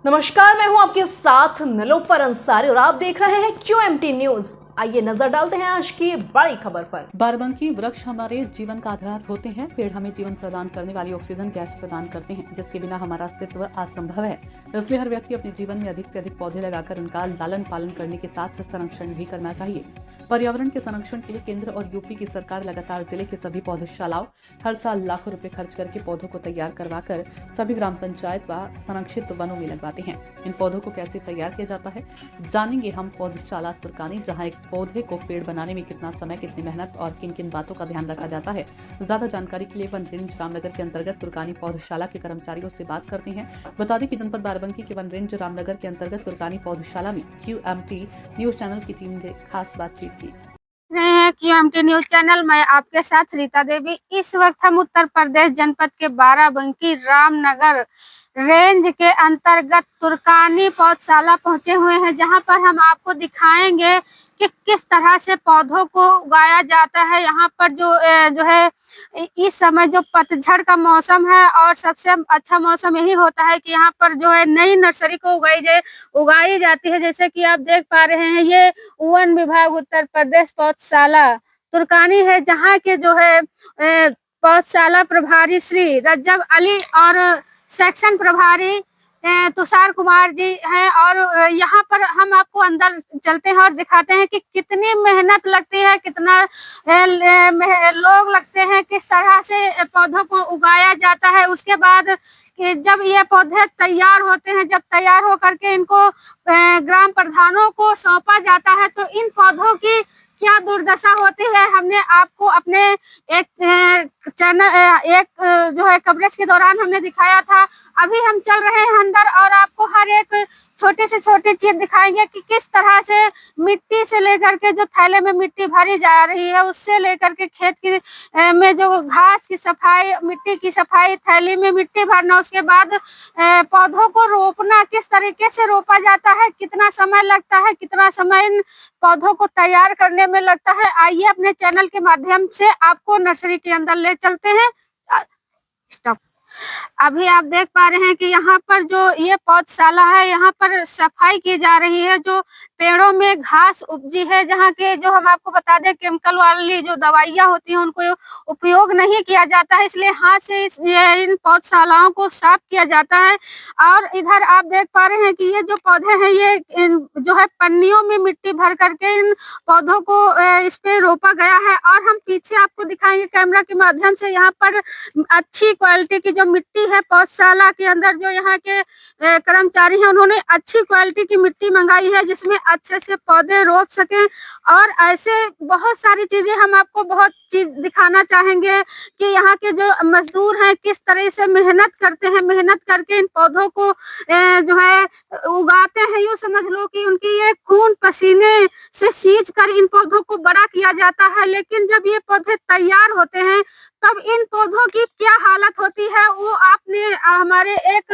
नमस्कार, मैं हूं आपके साथ निलोफर अंसारी और आप देख रहे हैं QMT न्यूज। आइए नजर डालते हैं आज की बड़ी खबर पर। बाराबंकी वृक्ष हमारे जीवन का आधार होते हैं। पेड़ हमें जीवन प्रदान करने वाली ऑक्सीजन गैस प्रदान करते हैं, जिसके बिना हमारा अस्तित्व असंभव है। इसलिए हर व्यक्ति अपने जीवन में अधिक से अधिक पौधे लगाकर उनका लालन पालन करने के साथ संरक्षण भी करना चाहिए। पर्यावरण के संरक्षण के लिए केंद्र और यूपी की सरकार लगातार जिले के सभी पौधशालाओं हर साल लाखों रुपए खर्च करके पौधों को तैयार करवाकर सभी ग्राम पंचायत व संरक्षित वनों में लगवाते हैं। इन पौधों को कैसे तैयार किया जाता है जानेंगे हम पौधशाला तुर्कानी, जहां एक पौधे को पेड़ बनाने में कितना समय, कितनी मेहनत और किन किन बातों का ध्यान रखा जाता है। ज्यादा जानकारी के लिए वन रेंज रामनगर के अंतर्गत तुर्कानी पौधशाला के कर्मचारियों से बात करते हैं। बता दें कि जनपद बाराबंकी के वन रेंज रामनगर के अंतर्गत तुर्कानी पौधशाला में QMT न्यूज चैनल की टीम ने खास बातचीत की। रहे हैं QMT न्यूज चैनल। मैं आपके साथ रीता देवी। इस वक्त हम उत्तर प्रदेश जनपद के बाराबंकी रामनगर रेंज के अंतर्गत तुर्कानी पौधशाला पहुंचे हुए हैं, जहां पर हम आपको दिखाएंगे कि किस तरह से पौधों को उगाया जाता है। यहाँ पर जो है इस समय जो पतझड़ का मौसम है और सबसे अच्छा मौसम यही होता है कि यहाँ पर जो है नई नर्सरी को उगाई जाती है। जैसे कि आप देख पा रहे हैं, ये वन विभाग उत्तर प्रदेश पौधशाला तुर्कानी है, जहाँ के जो है पौधशाला प्रभारी श्री रज्जब अली और सेक्शन प्रभारी तुषार कुमार जी हैं। और यहाँ पर हम आपको अंदर चलते हैं और दिखाते हैं कि कितनी मेहनत लगती है, कितना लोग लगते हैं, किस तरह से पौधों को उगाया जाता है। उसके बाद कि जब ये पौधे तैयार होते हैं, जब तैयार होकर के इनको ग्राम प्रधानों को सौंपा जाता है, तो इन पौधों की क्या दुर्दशा होती है हमने आपको अपने एक जो है कवरेज के दौरान हमने दिखाया था। अभी हम चल रहे हैं अंदर और आपको हर एक छोटे से छोटी चीज दिखाएंगे कि किस तरह से मिट्टी से लेकर के जो थैले में मिट्टी भरी जा रही है, उससे लेकर के खेत की में जो घास की सफाई, मिट्टी की सफाई, थैली में मिट्टी भरना, उसके बाद पौधों को रोपना, किस तरीके से रोपा जाता है, कितना समय लगता है, कितना समय इन पौधों को तैयार करने में लगता है। आइए अपने चैनल के माध्यम से आपको नर्सरी के अंदर ले चलते हैं। स्टॉप। अभी आप देख पा रहे हैं कि यहाँ पर जो ये पौधशाला है, यहाँ पर सफाई की जा रही है। जो पेड़ों में घास उपजी है, जहाँ के जो हम आपको बता दें केमिकल वाली जो दवाइयाँ होती हैं उनको उपयोग नहीं किया जाता है, इसलिए हाथ से इन पौधशालाओं को साफ किया जाता है। और इधर आप देख पा रहे हैं कि ये जो पौधे हैं, ये जो है पन्नियों में मिट्टी भर करके इन पौधों को इस पे रोपा गया है। और हम पीछे आपको दिखाएंगे कैमरा के माध्यम से, यहाँ पर अच्छी क्वालिटी की जो मिट्टी है पौधशाला के अंदर, जो यहाँ के कर्मचारी हैं उन्होंने अच्छी क्वालिटी की मिट्टी मंगाई है, जिसमें अच्छे से पौधे रोप सके। और ऐसे बहुत सारी चीजें हम आपको बहुत चीज दिखाना चाहेंगे कि यहाँ के जो मजदूर हैं किस तरह से मेहनत करते हैं, मेहनत करके इन पौधों को जो है उगाते हैं। यूँ समझ लो कि उनकी ये खून पसीने से सींच कर इन पौधों को बड़ा किया जाता है। लेकिन जब ये पौधे तैयार होते हैं, तब इन पौधों की क्या हालत होती है वो आपने हमारे एक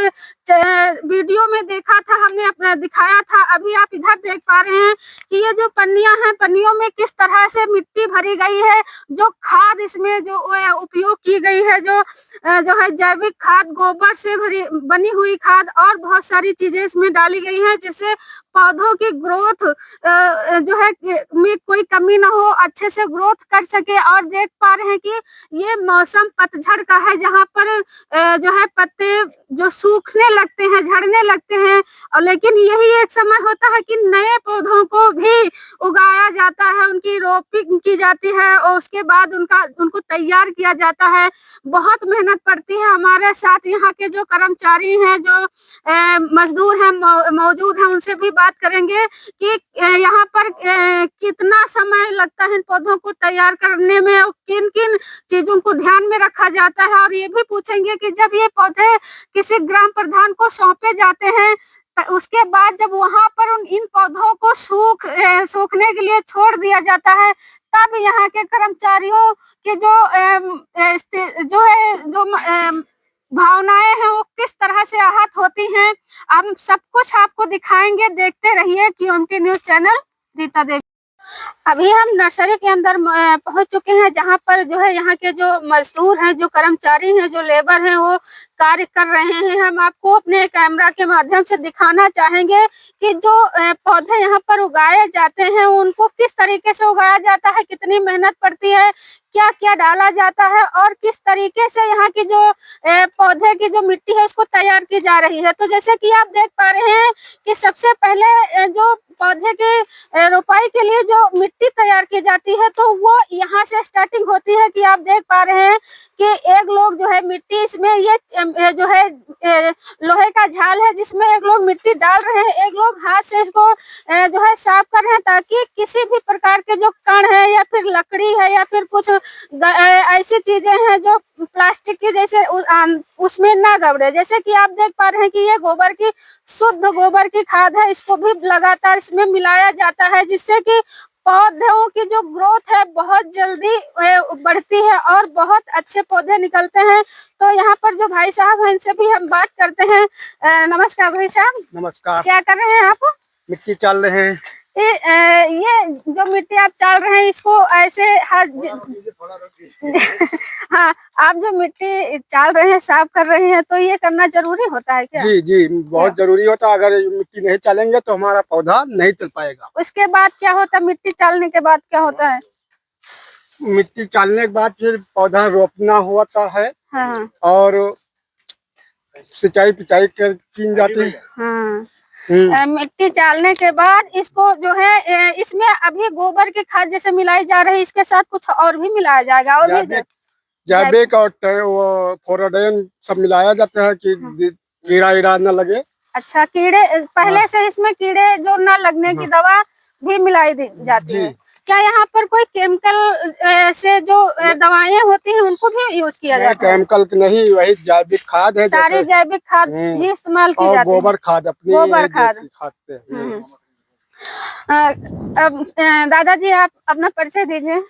वीडियो में देखा था, हमने अपना दिखाया था। अभी आप इधर देख पा रहे हैं कि ये जो पन्नियां हैं, पन्नियों में किस तरह से मिट्टी भरी गई है। जो खाद इसमें जो उपयोग की गई है, जो है जैविक खाद, गोबर से बनी हुई खाद और बहुत सारी चीजें इसमें डाली गई हैं, जिससे पौधों की ग्रोथ जो है में कोई कमी ना हो, अच्छे से ग्रोथ कर सके। और देख पा रहे हैं कि ये मौसम पतझड़ का है, जहाँ पर जो है पत्ते जो सूखने लगते हैं, झड़ने लगते हैं। और लेकिन यही एक समय होता है कि नए पौधों को भी उगाया जाता है, उनकी रोपिंग की जाती है और उसके बाद उनको तैयार किया जाता है। बहुत मेहनत पड़ती है। हमारे साथ यहाँ के जो कर्मचारी हैं, जो मजदूर हैं मौजूद हैं, उनसे भी बात करेंगे कि यहाँ पर कितना समय लगता है इन पौधों को तैयार करने में और किन किन चीजों को ध्यान में रखा जाता है। और ये भी पूछेंगे कि जब ये पौधे किसी ग्राम प्रधान को सौंपे जाते हैं, उसके बाद जब वहां पर इन पौधों को सूखने के लिए छोड़ दिया जाता है, तब यहाँ के कर्मचारियों के जो भावनाएं हैं वो किस तरह से आहत होती हैं। हम सब कुछ आपको दिखाएंगे, देखते रहिए QMT news channel. Rita Devi. अभी हम नर्सरी के अंदर पहुंच चुके हैं, जहां पर जो है यहाँ के जो मजदूर हैं, जो कर्मचारी हैं, जो लेबर हैं, वो कार्य कर रहे हैं। हम आपको अपने कैमरा के माध्यम से दिखाना चाहेंगे कि जो पौधे यहाँ पर उगाए जाते हैं उनको किस तरीके से उगाया जाता है, कितनी मेहनत पड़ती है, क्या क्या डाला जाता है और किस तरीके से यहाँ की जो पौधे की जो मिट्टी है उसको तैयार की जा रही है। तो जैसे कि आप देख पा रहे हैं कि सबसे पहले जो पौधे के रोपाई के लिए जो मिट्टी तैयार की जाती है तो वो यहाँ से स्टार्टिंग होती है कि आप देख पा रहे हैं कि एक लोग जो है मिट्टी इसमें ये जो है लोहे का झाल है जिसमें एक लोग मिट्टी डाल रहे हैं, एक लोग हाथ से इसको जो है साफ कर रहे हैं ताकि किसी भी प्रकार के जो कण है या फिर लकड़ी है या फिर कुछ ऐसी चीजें हैं जो प्लास्टिक की जैसे उसमें ना गबड़े। जैसे कि आप देख पा रहे हैं कि ये गोबर की शुद्ध गोबर की खाद है, इसको भी लगातार इसमें मिलाया जाता है जिससे कि पौधों की जो ग्रोथ है बहुत जल्दी बढ़ती है और बहुत अच्छे पौधे निकलते हैं। तो यहाँ पर जो भाई साहब हैं इनसे भी हम बात करते हैं। नमस्कार भाई साहब। नमस्कार। क्या कर रहे हैं आप? मिट्टी चाल रहे हैं। ये जो मिट्टी आप चाल रहे हैं इसको ऐसे हाँ, आप जो मिट्टी चाल रहे हैं, साफ कर रहे हैं, तो ये करना जरूरी होता है क्या? जी जी, बहुत जरूरी होता है। अगर मिट्टी नहीं चालेंगे तो हमारा पौधा नहीं चल पाएगा। उसके बाद क्या होता है? मिट्टी चालने के बाद क्या होता है? मिट्टी चालने के बाद फिर पौधा रोपना होता है। हाँ और सिंचाई पिचाई कर की जाती है। हाँ। मिट्टी चालने के बाद इसको जो है इसमें अभी गोबर की खाद जैसे मिलाई जा रही है, इसके साथ कुछ और भी मिलाया जाएगा? और भी जैविक और वो फोराडाइन सब मिलाया जाता है कि कीड़ा ईड़ा न लगे। अच्छा, कीड़े पहले से इसमें कीड़े जो न लगने की दवा भी मिलाई जाती है। क्या यहाँ पर कोई केमिकल से जो दवाएं होती हैं उनको भी यूज किया जाता है? केमिकल नहीं, वही जैविक खाद है। सारी जैविक खाद ही इस्तेमाल की जाती है। गोबर खाद, अपनी गोबर खाद से। अब दादाजी आप अपना परिचय दीजिए।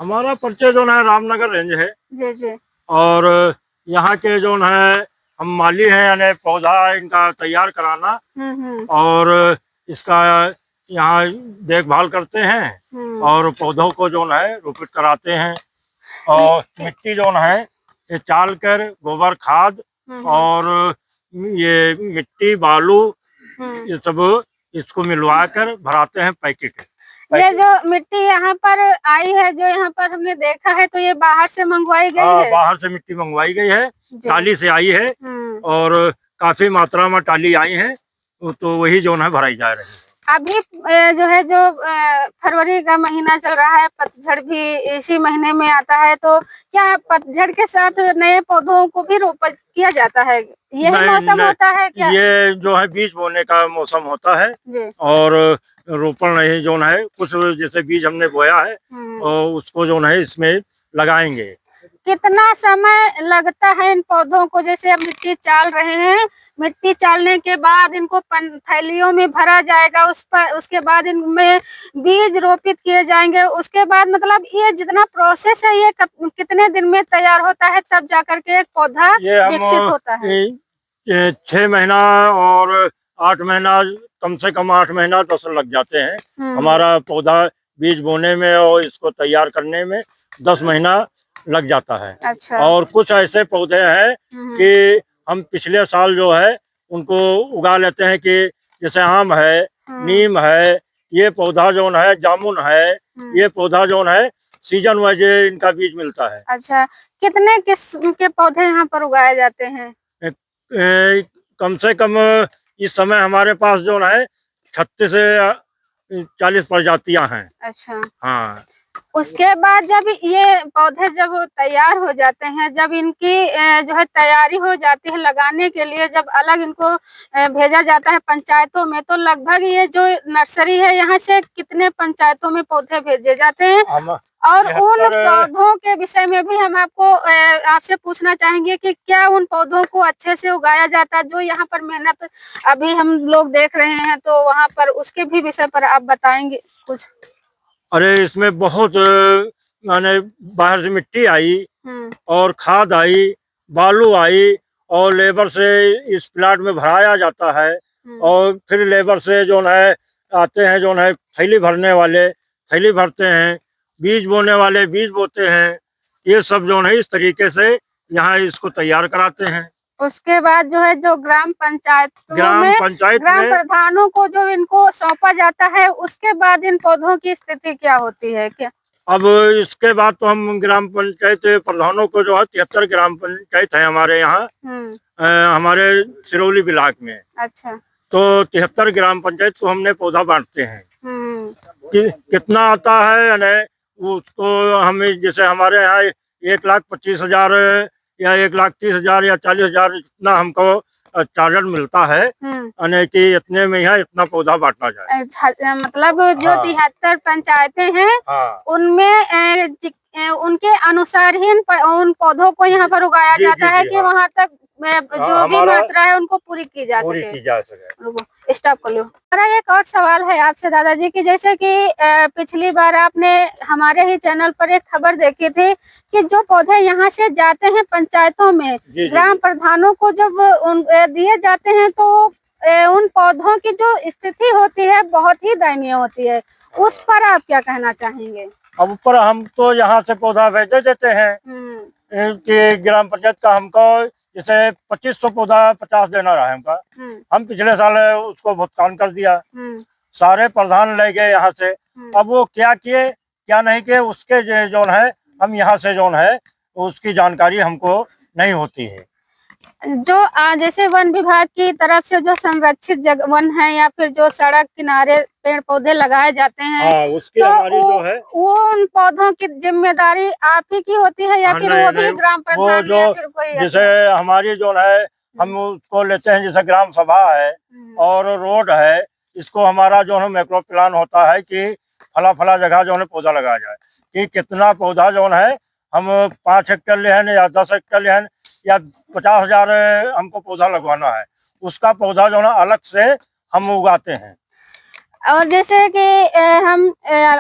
हमारा परिचय जो है रामनगर रेंज है। जी जी। और यहाँ के जो है हम माली हैं, यानी पौधा इनका तैयार कराना और इसका यहाँ देखभाल करते हैं और पौधों को जो है रोपित कराते हैं। और मिट्टी जो है ये चाल कर गोबर खाद और ये मिट्टी बालू ये सब इसको मिलवा कर भराते हैं पैकेट। ये जो मिट्टी यहाँ पर आई है, जो यहाँ पर हमने देखा है, तो ये बाहर से मंगवाई गई है? बाहर से मिट्टी मंगवाई गई है, टाली से आई है और काफी मात्रा में टाली आई है, तो वही जो है भराई जा रही है। अभी जो है जो फरवरी का महीना चल रहा है, पतझड़ भी इसी महीने में आता है, तो क्या पतझड़ के साथ नए पौधों को भी रोपण किया जाता है? यही मौसम होता है क्या? ये जो है बीज बोने का मौसम होता है और रोपण नहीं जो है कुछ जैसे बीज हमने बोया है और उसको जो है इसमें लगाएंगे। कितना समय लगता है इन पौधों को? जैसे अब मिट्टी चाल रहे हैं, मिट्टी चालने के बाद इनको थैलियों में भरा जाएगा, उसके बाद इनमें बीज रोपित किए जाएंगे, उसके बाद मतलब ये जितना प्रोसेस है ये कितने दिन में तैयार होता है, तब जाकर के एक पौधा विकसित होता है? 6 महीना और 8 महीना, कम से कम 8 महीना 10 लग जाते हैं हमारा पौधा बीज बोने में, और इसको तैयार करने में 10 महीना लग जाता है। अच्छा। और कुछ ऐसे पौधे हैं कि हम पिछले साल जो है उनको उगा लेते हैं कि जैसे आम है, नीम है, ये पौधा जो है जामुन है, ये पौधा जो है सीजन वाइज इनका बीज मिलता है। अच्छा, कितने किस्म के पौधे यहाँ पर उगाए जाते हैं? कम से कम इस समय हमारे पास जो है 36 से 40 प्रजातियां हैं। अच्छा। हाँ। उसके बाद जब ये पौधे जब तैयार हो जाते हैं, जब इनकी जो है तैयारी हो जाती है लगाने के लिए, जब अलग इनको भेजा जाता है पंचायतों में, तो लगभग ये जो नर्सरी है यहाँ से कितने पंचायतों में पौधे भेजे जाते हैं? और उन पौधों के विषय में भी हम आपको आपसे पूछना चाहेंगे कि क्या उन पौधों को अच्छे से उगाया जाता है, जो यहाँ पर मेहनत अभी हम लोग देख रहे हैं, तो वहाँ पर उसके भी विषय पर आप बताएंगे कुछ? अरे इसमें बहुत माने बाहर से मिट्टी आई और खाद आई, बालू आई, और लेबर से इस प्लाट में भराया जाता है और फिर लेबर से जो है आते हैं जो है थैली भरने वाले, थैली भरते हैं, बीज बोने वाले बीज बोते हैं, ये सब जो है इस तरीके से यहाँ इसको तैयार कराते हैं। उसके बाद जो है जो ग्राम पंचायत ग्राम में पंचायत ग्राम में प्रधानों को जो इनको सौंपा जाता है, उसके बाद इन पौधों की स्थिति क्या होती है क्या? अब इसके बाद तो हम ग्राम पंचायत प्रधानों को जो है 73 ग्राम पंचायत है हमारे यहाँ हमारे सिरौली ब्लॉक में। अच्छा। तो 73 ग्राम पंचायत को हमने पौधा बांटते हैं कि कितना आता है यानी उसको हमें जैसे हमारे यहाँ 1,25,000 या 1,30,000 या 40,000 इतना हमको चार्जर मिलता है यानी कि इतने में यहाँ इतना पौधा बांटना जाए। मतलब जो 73 पंचायतें हैं उनमें उनके अनुसार ही उन पौधों को यहाँ पर उगाया जाता है कि वहाँ तक जो भी मात्रा है उनको पूरी की जा सके। स्टॉप कर लो। मेरा एक और सवाल है आपसे दादाजी की, जैसे कि पिछली बार आपने हमारे ही चैनल पर एक खबर देखी थी कि जो पौधे यहाँ से जाते हैं पंचायतों में ग्राम प्रधानों को जब दिए जाते हैं तो उन पौधों की जो स्थिति होती है बहुत ही दयनीय होती है, उस पर आप क्या कहना चाहेंगे? अब ऊपर हम तो यहाँ से पौधा भेज देते हैं कि ग्राम पंचायत का हमको जैसे 2500 पौधा 50 देना रहा है हमका, हम पिछले साल उसको भुगतान कर दिया, सारे प्रधान ले गए यहाँ से। अब वो क्या किए क्या नहीं किए उसके जो है हम यहाँ से जो है उसकी जानकारी हमको नहीं होती है। जो जैसे वन विभाग की तरफ से जो संरक्षित वन है या फिर जो सड़क किनारे पेड़ पौधे लगाए जाते हैं उसकी तो हमारी जो है वो उन पौधों की जिम्मेदारी आप ही की होती है या फिर वो भी ग्राम प्रधान या फिर कोई? जैसे हमारी जो है हम उसको लेते हैं, जैसे ग्राम सभा है और रोड है, इसको हमारा जो है मैक्रो प्लान होता है कि फला फला जगह जो है पौधा लगाया जाए, कि कितना पौधा जो है हम 5 हेक्टेयर ले हैं या 10 हेक्टेयर ले हैं या 50,000 हमको पौधा लगवाना है, उसका पौधा जो है अलग से हम उगाते हैं। और जैसे कि हम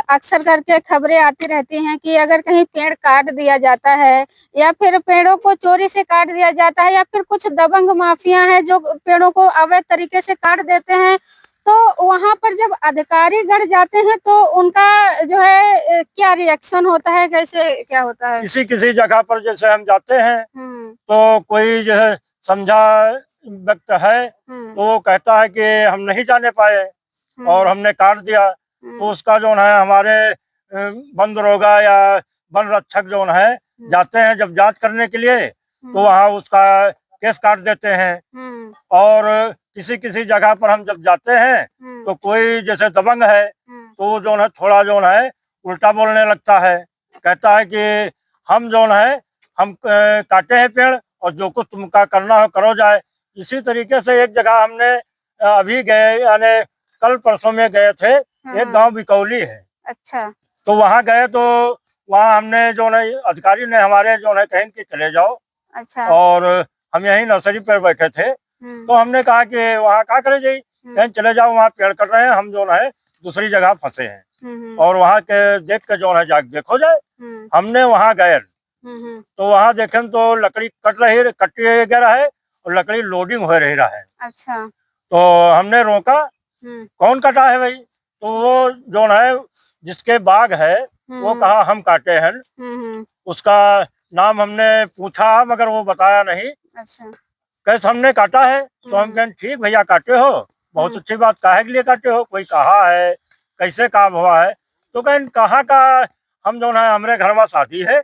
अक्सर करके खबरें आती रहती हैं कि अगर कहीं पेड़ काट दिया जाता है या फिर पेड़ों को चोरी से काट दिया जाता है या फिर कुछ दबंग माफिया है जो पेड़ों को अवैध तरीके से काट देते हैं, तो वहां पर जब अधिकारी गढ़ जाते हैं तो उनका जो है क्या रिएक्शन होता है, कैसे क्या होता है? किसी जगह पर जैसे हम जाते हैं तो कोई जो है समझा व्यक्ति है तो वो कहता है कि हम नहीं जाने पाए और हमने काट दिया, तो उसका जो है हमारे वन दरोगा या वन रक्षक जो है जाते हैं जब जांच करने के लिए तो वहाँ उसका केस काट देते हैं। और किसी जगह पर हम जब जाते हैं तो कोई जैसे दबंग है तो जो है थोड़ा जो है उल्टा बोलने लगता है, कहता है कि हम जो है हम काटे हैं पेड़ और जो कुछ तुमका करना हो करो जाए। इसी तरीके से एक जगह हमने अभी गए यानी कल परसों में गए थे, एक गांव बिकौली है। अच्छा। तो वहाँ गए तो वहाँ हमने जो है अधिकारी ने हमारे जो है कहीं कि चले जाओ। अच्छा। और हम यहीं नर्सरी पर बैठे थे तो हमने कहा कि वहाँ क्या करे जाइए, कहीं चले जाओ वहाँ पेड़ कट रहे हैं, हम जो है दूसरी जगह फंसे हैं और वहाँ के देख के जो है जाके देखो जाए। हमने वहाँ गए तो वहाँ देखे तो लकड़ी कटी वगैरह है और लकड़ी लोडिंग हो रही है। अच्छा। तो हमने रोका, कौन कटा है भाई? तो वो जो है जिसके बाग है वो कहा हम काटे हैं, उसका नाम हमने पूछा मगर वो बताया नहीं। अच्छा। कैसे हमने काटा है तो हम कहें ठीक भैया काटे हो, बहुत अच्छी बात, काहे के लिए काटे हो, कोई कहा है कैसे काम हुआ है? तो कहें कहा का हम जो है हमारे घर में शादी है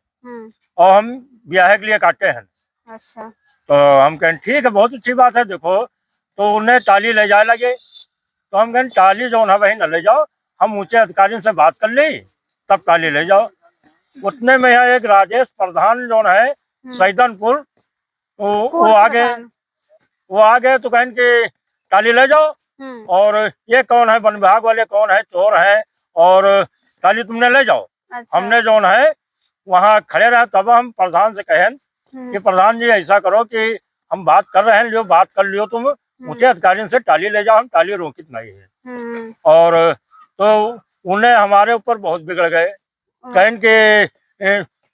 और हम ब्याह के लिए काटे हैं। अच्छा। तो हम कहें ठीक है बहुत अच्छी बात है, देखो तो उन्हें टाली ले जाए लगे तो हम कहें टाली जो है वही न ले जाओ, हम ऊंचे अधिकारी से बात कर ली तब टाली ले जाओ। उतने में यहाँ एक राजेश प्रधान जो है सैदनपुर वो आ गए तो कहें कि टाली ले जाओ और ये कौन है वन विभाग वाले कौन है, चोर है और टाली तुमने ले जाओ। अच्छा। हमने जो है वहाँ खड़े रहे तब हम प्रधान से कहें कि प्रधान जी ऐसा करो कि हम बात कर रहे हैं, लियो बात कर लियो तुम ऊंचे अधिकारी से टाली ले जाओ, हम टाली रोकित नहीं है। और तो उन्हें हमारे ऊपर बहुत बिगड़ गए, कहें कि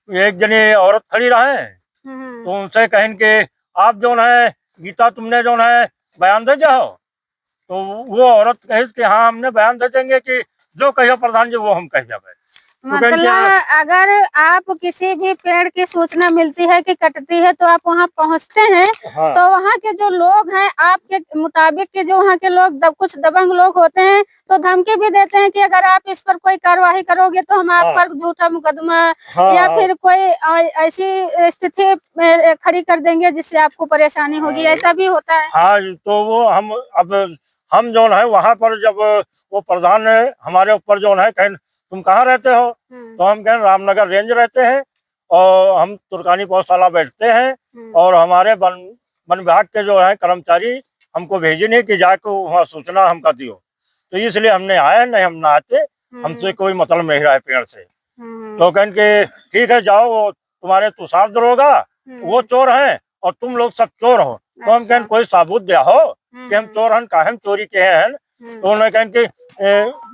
एक जनी औरत खड़ी रहे तो उनसे कहें कि आप जो है गीता तुमने जो है बयान दे जाओ, तो वो औरत कहे कि हाँ हमने बयान दे देंगे कि जो कहियो प्रधान जी वो हम कह जावे। मतलब अगर आप किसी भी पेड़ की सूचना मिलती है कि कटती है तो आप वहां पहुंचते हैं। हाँ। तो वहां के जो लोग हैं आपके मुताबिक के जो वहां के लोग कुछ दबंग लोग होते हैं तो धमकी भी देते हैं कि अगर आप इस पर कोई कार्रवाई करोगे तो हम आप पर झूठा मुकदमा या फिर कोई ऐसी स्थिति खड़ी कर देंगे जिससे आपको परेशानी होगी, ऐसा भी होता है। हाँ, तो वो हम जो है वहाँ पर जब वो प्रधान हमारे ऊपर जो है कहीं तुम कहाँ रहते हो, तो हम कहें रामनगर रेंज रहते हैं और हम तुर्कानी पौधशाला बैठते हैं और हमारे वन विभाग के जो है कर्मचारी हमको भेजे नहीं कि जाके वहाँ सूचना हमका दियो, तो इसलिए हमने आए नहीं, हम ना आते, हमसे कोई मतलब नहीं रहा है पेड़ से। तो कहें कि ठीक है जाओ, वो तुम्हारे तुषार दरोगा वो चोर हैं और तुम लोग सब चोर हो। तो हम कहें कोई सबूत दिया हो कि हम चोर हैं, काहे हम चोरी के हैं। तो उन्होंने कहें कि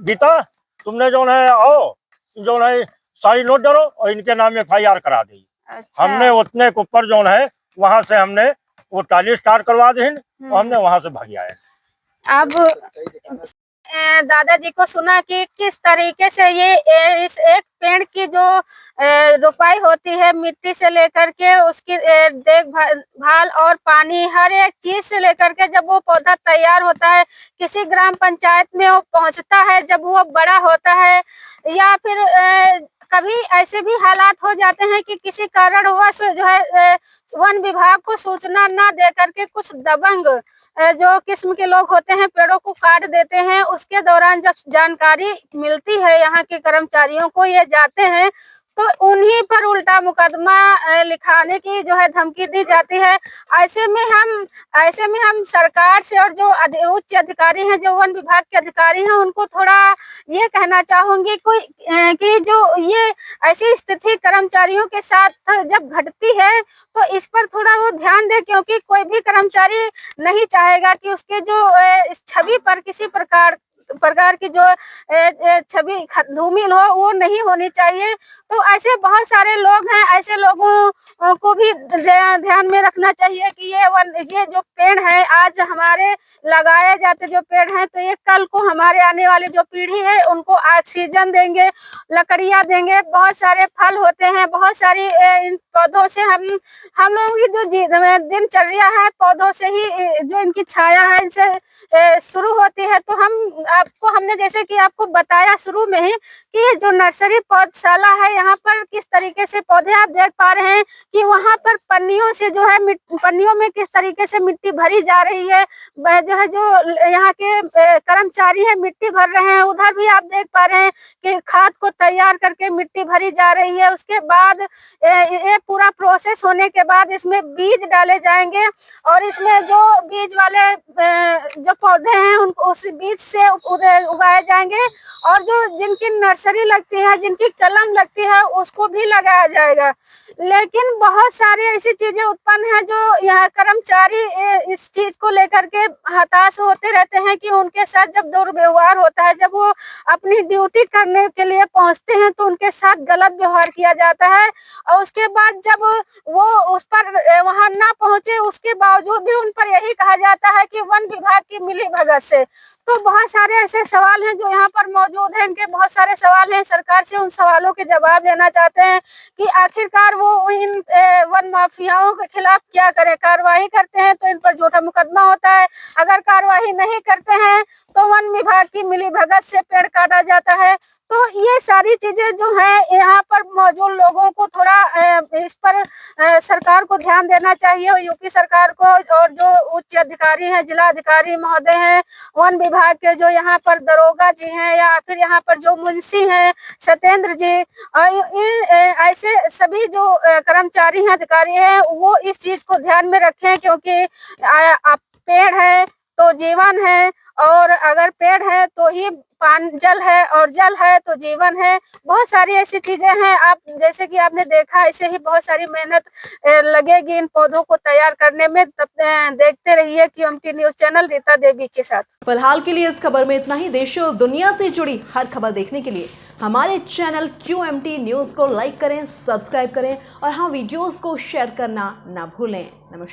गीता तुमने जो है आओ जो है सारी नोट डालो और इनके नाम FIR करा दी। अच्छा। हमने उतने के ऊपर जो है वहां से हमने वो टाली स्टार्ट करवा दी और हमने वहां से भाग आए। अब दादाजी को सुना कि किस तरीके से ये इस एक पेड़ की जो रोपाई होती है मिट्टी से लेकर के उसकी देखभाल और पानी हर एक चीज से लेकर के जब वो पौधा तैयार होता है किसी ग्राम पंचायत में वो पहुंचता है, जब वो बड़ा होता है या फिर कभी ऐसे भी हालात हो जाते हैं कि किसी कारणवश जो है वन विभाग को सूचना न दे करके कुछ दबंग जो किस्म के लोग होते हैं पेड़ों को काट देते हैं। उसके दौरान जब जानकारी मिलती है यहाँ के कर्मचारियों को, ये जाते हैं तो उन्हीं पर उल्टा मुकदमा लिखाने की जो है धमकी दी जाती है। ऐसे में हम सरकार से और जो उच्च अधिकारी हैं, जो वन विभाग के अधिकारी हैं, उनको थोड़ा ये कहना चाहूंगी कि जो ये ऐसी स्थिति कर्मचारियों के साथ जब घटती है तो इस पर थोड़ा वो ध्यान दे, क्योंकि कोई भी कर्मचारी नहीं चाहेगा कि उसके जो छवि पर किसी प्रकार की जो छवि धूमिल हो वो नहीं होनी चाहिए। तो ऐसे बहुत सारे लोग हैं, ऐसे लोगों को भी ध्यान में रखना चाहिए कि ये जो पेड़ है आज हमारे लगाए जाते जो पेड़ हैं तो ये कल को हमारे आने वाली जो पीढ़ी है उनको ऑक्सीजन देंगे, लकड़ियां देंगे, बहुत सारे फल होते हैं, बहुत सारी इन पौधों से हम लोगों की जो दिनचर्या है पौधों से ही जो इनकी छाया है इनसे शुरू होती है। तो हमने जैसे कि आपको बताया शुरू में ही कि ये जो नर्सरी पौधशाला है यहाँ पर किस तरीके से पौधे आप देख पा रहे हैं कि वहाँ पर पन्नियों से जो है पन्नियों में किस तरीके से मिट्टी भरी जा रही है, जो यहाँ के कर्मचारी है मिट्टी भर रहे हैं। उधर भी आप देख पा रहे हैं कि खाद को तैयार करके मिट्टी भरी जा रही है। उसके बाद ये पूरा प्रोसेस होने के बाद इसमें बीज डाले जाएंगे और इसमें जो बीज वाले जो पौधे हैं उनको उस बीज से उगाए जाएंगे और जो जिनकी नर्सरी लगती है, जिनकी कलम लगती है उसको भी लगाया जाएगा। लेकिन बहुत सारी ऐसी चीजें उत्पन्न है जो यहाँ कर्मचारी इस चीज को लेकर के हताश होते रहते हैं कि उनके साथ जब दुर्व्यवहार होता है, जब वो अपनी ड्यूटी करने के लिए पहुंचते हैं तो उनके साथ गलत व्यवहार किया जाता है और उसके बाद जब वो उस पर वहां ना पहुंचे उसके बावजूद भी उन पर यही कहा जाता है कि वन विभाग की मिलीभगत से। तो बहुत सारे ऐसे सवाल हैं जो यहाँ पर मौजूद हैं, इनके बहुत सारे सवाल हैं। सरकार से उन सवालों के जवाब देना चाहते हैं कि आखिरकार वो इन वन माफियाओं के खिलाफ क्या करें। कार्रवाई करते हैं तो इन पर झूठा मुकदमा होता है, अगर कार्रवाई नहीं करते हैं तो वन विभाग की मिलीभगत से पेड़ काटा जाता है। तो ये सारी चीजें जो है यहाँ पर मौजूद लोगों को थोड़ा इस पर सरकार को ध्यान देना चाहिए और यूपी सरकार को और जो उच्च अधिकारी हैं, जिला अधिकारी महोदय हैं, वन विभाग के जो यहाँ पर दरोगा जी हैं या फिर यहाँ पर जो मुंशी हैं सत्येंद्र जी, और ऐसे सभी जो कर्मचारी हैं, अधिकारी हैं, वो इस चीज को ध्यान में रखें क्योंकि पेड़ है तो जीवन है और अगर पेड़ है तो ही जल है और जल है तो जीवन है। बहुत सारी ऐसी चीजें हैं, आप जैसे कि आपने देखा ऐसे ही बहुत सारी मेहनत लगेगी इन पौधों को तैयार करने में। तब देखते रहिए QMT news channel Rita Devi के साथ। फिलहाल के लिए इस खबर में इतना ही। देश और दुनिया से जुड़ी हर खबर देखने के लिए हमारे चैनल QMT न्यूज को लाइक करें, सब्सक्राइब करें और हाँ, वीडियोस को शेयर करना ना भूलें। नमस्कार।